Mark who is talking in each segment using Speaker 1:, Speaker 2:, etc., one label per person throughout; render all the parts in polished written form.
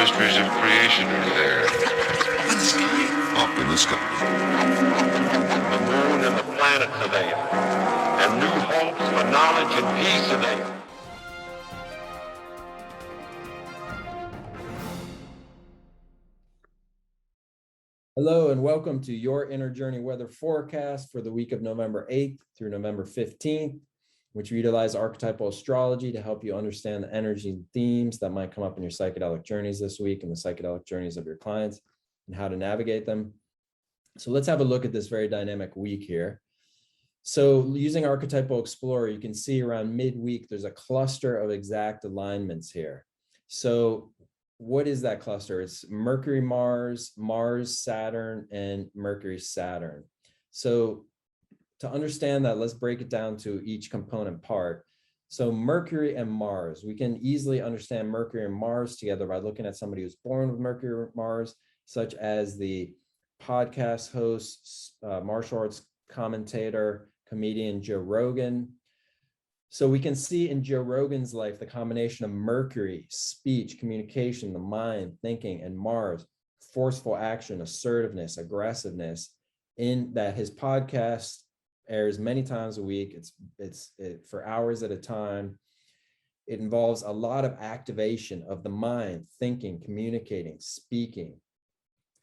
Speaker 1: mysteries of creation are there. In the sky. Up in the sky. The moon and the planets are there. And new hopes for knowledge and peace are there.
Speaker 2: Hello and welcome to your Inner Journey weather forecast for the week of November 8th through November 15th, which we utilize archetypal astrology to help you understand the energy and themes that might come up in your psychedelic journeys this week and the psychedelic journeys of your clients and how to navigate them. So let's have a look at this very dynamic week here. So using Archetypal Explorer, you can see around midweek, there's a cluster of exact alignments here. So what is that cluster? It's Mercury, Mars, Mars, Saturn, and Mercury, Saturn. So to understand that, let's break it down to each component part. So Mercury and Mars, we can easily understand Mercury and Mars together by looking at somebody who's born with Mercury or Mars, such as the podcast host, martial arts commentator, comedian Joe Rogan. So we can see in Joe Rogan's life the combination of Mercury, speech, communication, the mind, thinking, and Mars, forceful action, assertiveness, aggressiveness, in that his podcast airs many times a week. It's for hours at a time. It involves a lot of activation of the mind, thinking, communicating, speaking.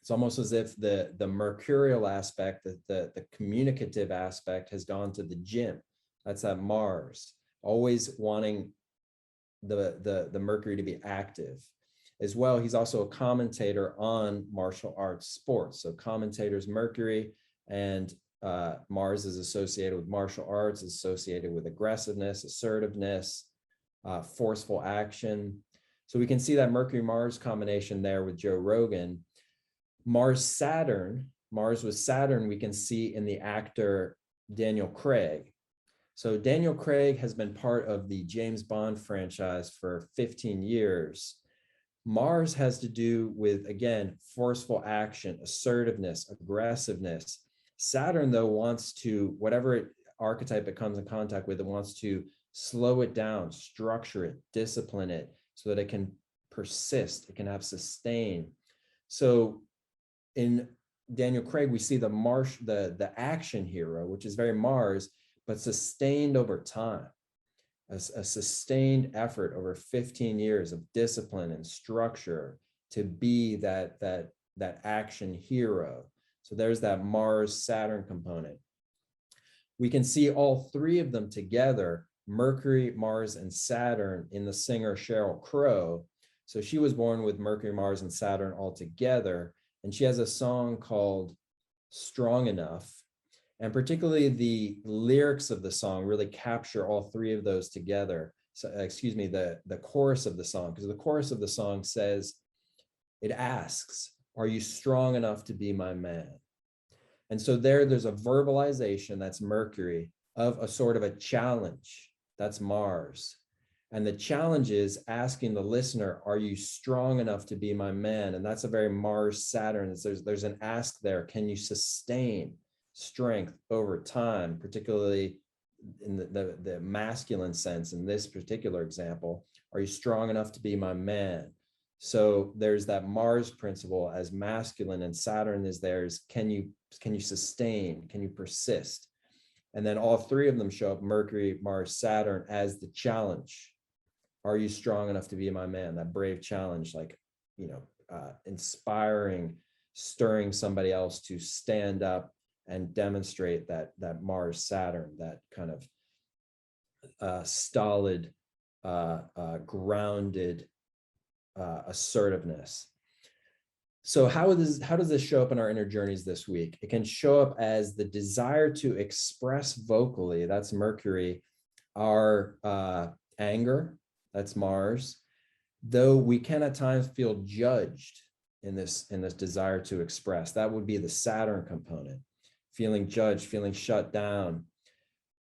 Speaker 2: It's almost as if the mercurial aspect, the communicative aspect has gone to the gym. That's that Mars, always wanting the Mercury to be active. As well, he's also a commentator on martial arts sports. So commentators Mercury, and Mars is associated with martial arts, associated with aggressiveness, assertiveness, forceful action. So we can see that Mercury-Mars combination there with Joe Rogan. Mars-Saturn, Mars with Saturn, we can see in the actor Daniel Craig. So Daniel Craig has been part of the James Bond franchise for 15 years. Mars has to do with, again, forceful action, assertiveness, aggressiveness. Saturn, though, wants to, whatever archetype it comes in contact with, it wants to slow it down, structure it, discipline it, so that it can persist, it can have sustain. So in Daniel Craig, we see the action hero, which is very Mars, but sustained over time, a sustained effort over 15 years of discipline and structure to be that action hero. So there's that Mars-Saturn component. We can see all three of them together, Mercury, Mars, and Saturn, in the singer Sheryl Crow. So she was born with Mercury, Mars, and Saturn all together, and she has a song called Strong Enough. And particularly the lyrics of the song really capture all three of those together. So, excuse me, the chorus of the song, because the chorus of the song says, it asks, are you strong enough to be my man? And so there's a verbalization, that's Mercury, of a sort of a challenge, that's Mars. And the challenge is asking the listener, are you strong enough to be my man? And that's a very Mars-Saturn. There's an ask there, can you sustain strength over time, particularly in the masculine sense in this particular example? Are you strong enough to be my man? So there's that Mars principle as masculine, and Saturn is theirs. Can you sustain? Can you persist? And then all three of them show up, Mercury, Mars, Saturn, as the challenge. Are you strong enough to be my man? That brave challenge, like, inspiring, stirring somebody else to stand up and demonstrate that Mars Saturn, that kind of stolid, grounded assertiveness. So how does this show up in our inner journeys this week? It can show up as the desire to express vocally, that's Mercury, our anger, that's Mars, though we can at times feel judged in this desire to express. That would be the Saturn component. Feeling judged, feeling shut down.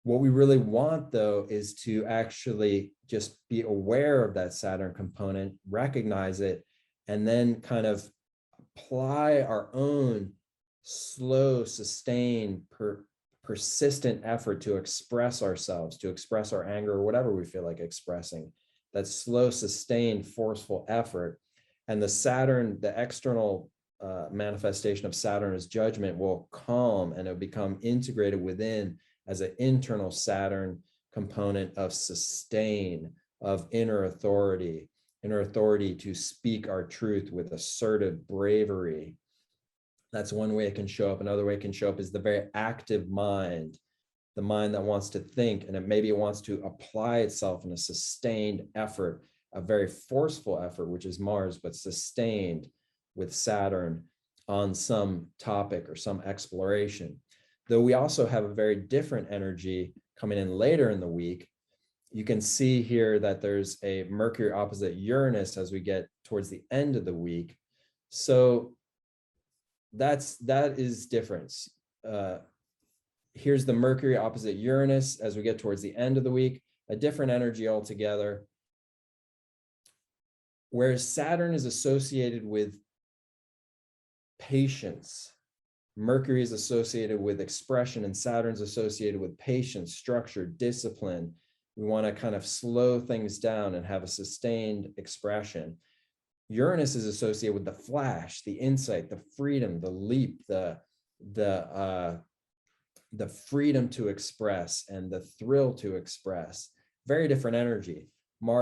Speaker 2: What we really want, though, is to actually just be aware of that Saturn component, recognize it, and then kind of apply our own slow, sustained, persistent effort to express ourselves, to express our anger or whatever we feel like expressing. That slow, sustained, forceful effort. And the Saturn, the external manifestation of Saturn as judgment will calm, and it'll become integrated within as an internal Saturn component of sustain, of inner authority to speak our truth with assertive bravery. That's one way it can show up. Another way it can show up is the very active mind, the mind that wants to think, and maybe it wants to apply itself in a sustained effort, a very forceful effort, which is Mars, but sustained with Saturn on some topic or some exploration. Though we also have a very different energy coming in later in the week. You can see here that there's a Mercury opposite Uranus as we get towards the end of the week. So that is difference. Here's the Mercury opposite Uranus as we get towards the end of the week, a different energy altogether. Whereas Saturn is associated with patience, Mercury is associated with expression, and Saturn's associated with patience, structure, discipline. We want to kind of slow things down and have a sustained expression. Uranus is associated with the flash, the insight, the freedom, the leap, the freedom to express and the thrill to express. Very different energy.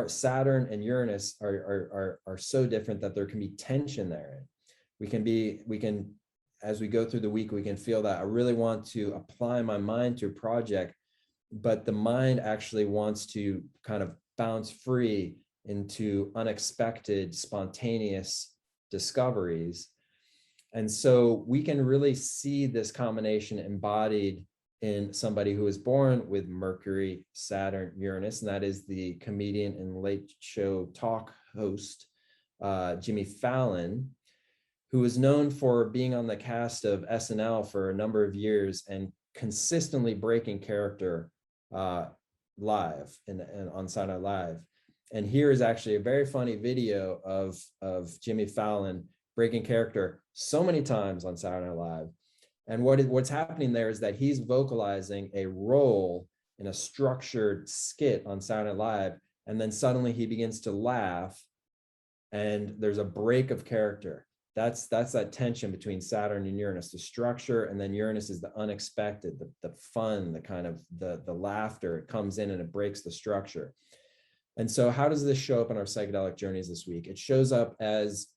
Speaker 2: Saturn and Uranus are so different that there can be tension there. We can, as we go through the week, we can feel that I really want to apply my mind to a project, but the mind actually wants to kind of bounce free into unexpected, spontaneous discoveries. And so we can really see this combination embodied in somebody who is born with Mercury, Saturn, Uranus, and that is the comedian and late show talk host, Jimmy Fallon, who is known for being on the cast of SNL for a number of years and consistently breaking character live and on Saturday Night Live. And here is actually a very funny video of Jimmy Fallon breaking character so many times on Saturday Night Live. And what's happening there is that he's vocalizing a role in a structured skit on Saturday Night Live, and then suddenly he begins to laugh, and there's a break of character. That's that tension between Saturn and Uranus, the structure, and then Uranus is the unexpected, the fun, the kind of the laughter. It comes in and it breaks the structure. And so how does this show up in our psychedelic journeys this week? It shows up as,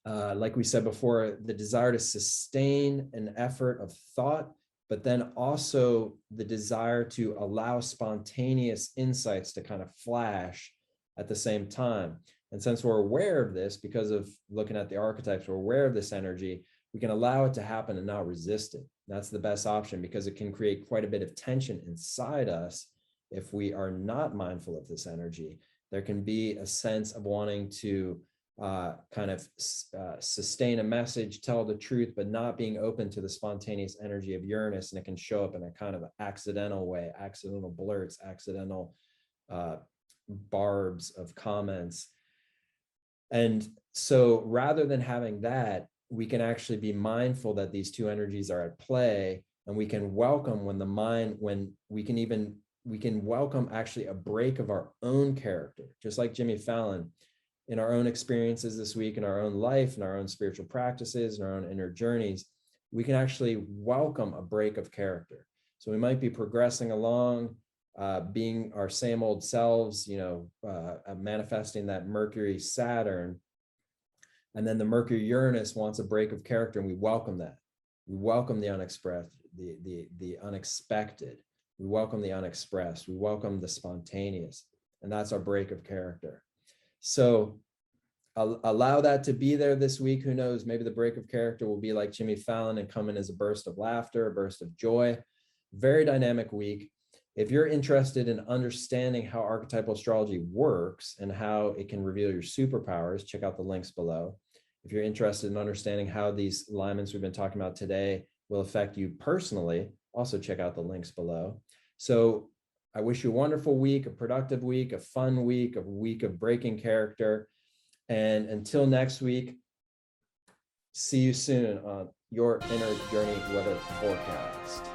Speaker 2: like we said before, the desire to sustain an effort of thought, but then also the desire to allow spontaneous insights to kind of flash at the same time. And since we're aware of this, because of looking at the archetypes, we're aware of this energy, we can allow it to happen and not resist it. That's the best option, because it can create quite a bit of tension inside us if we are not mindful of this energy. There can be a sense of wanting to kind of sustain a message, tell the truth, but not being open to the spontaneous energy of Uranus. And it can show up in a kind of accidental way, accidental blurts, accidental barbs of comments. And so rather than having that, we can actually be mindful that these two energies are at play, and we can welcome when we can welcome actually a break of our own character, just like Jimmy Fallon. In our own experiences this week, in our own life, in our own spiritual practices, in our own inner journeys, we can actually welcome a break of character. So we might be progressing along, being our same old selves, manifesting that Mercury, Saturn, and then the Mercury Uranus wants a break of character, and we welcome that. We welcome the unexpressed, the unexpected. We welcome the unexpressed. We welcome the spontaneous, and that's our break of character. So allow that to be there this week. Who knows? Maybe the break of character will be like Jimmy Fallon and come in as a burst of laughter, a burst of joy. Very dynamic week. If you're interested in understanding how archetypal astrology works and how it can reveal your superpowers, check out the links below. If you're interested in understanding how these alignments we've been talking about today will affect you personally, also check out the links below. So I wish you a wonderful week, a productive week, a fun week, a week of breaking character. And until next week, see you soon on your Inner Journey Weather Forecast.